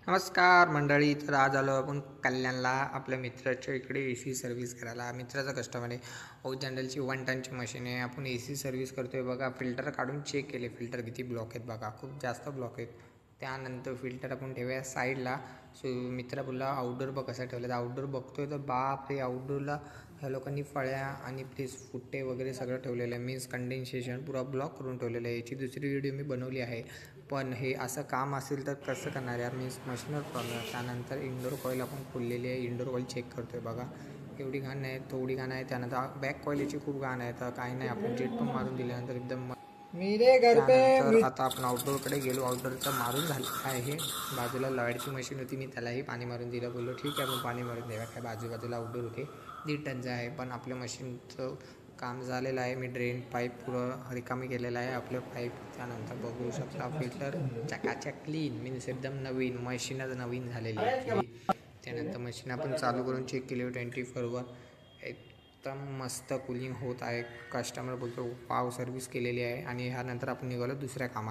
नमस्कार मंडळी. तर आज आलो आपण कल्याणला आपल्या मित्राच्या इकडे ए सी सर्व्हिस करायला. मित्राचा कस्टमर आहे. जनरलची 1 टनची मशीन आहे. आपण ए सी सर्व्हिस करतो आहे. बघा फिल्टर काढून चेक केले. फिल्टर किती ब्लॉक आहेत बघा, खूप जास्त ब्लॉक आहेत. त्यानंतर फिल्टर आपण ठेवूया साईडला. मित्र बोलला आउटडोर बघ कसा ठेवला. तर आउटडोर बघतोय तर बाप रे, आउटडोरला ह्या लोकांनी फळ्या आणि प्लीज फुट्टे वगैरे सगळं ठेवलेलं आहे. मीन्स कंडेन्सेशन पुरा ब्लॉक करून ठेवलेलं आहे. याची दुसरी व्हिडिओ मी बनवली आहे. पण हे असं काम असेल तर कसं करणार यार. मीन्स मशीनवर प्रॉब्लेम. त्यानंतर इंडोर कॉईल आपण खोललेली आहे. इंडोर कॉईल चेक करतो आहे बघा, एवढी घाण आहे, थोडी घाण आहे. त्यानंतर बॅक कॉईलची खूप घाण आहे. तर काही नाही, आपण जेट पण मारून दिल्यानंतर एकदम त्यानंतर आता आपण आउटडोरकडे गेलो. आउटडोरचं मारून झालं आहे. बाजूला लाईटची मशीन होती, मी त्यालाही पाणी मारून दिलं. बोललो ठीक आहे आपण पाणी मारून देऊया. काय बाजूबाजूला आउटडोर होते, 1.5 टनचं आहे. पण आपल्या मशीनचं काम झालेलं आहे. मी ड्रेन पाईप पुरं रिकामी केलेलं आहे आपलं पाईप. त्यानंतर बघू शकता फिल्टर चकाचक क्लीन, मीन्स एकदम नवीन. मशीनच नवीन झालेली आहे. त्यानंतर मशीन आपण चालू करून चेक केली 24/7 एकदम मस्त कूलिंग होत आहे. कस्टमर बोलतो वाव सर्व्हिस केलेली आहे. आणि ह्यानंतर आपण निघालो दुसऱ्या कामात.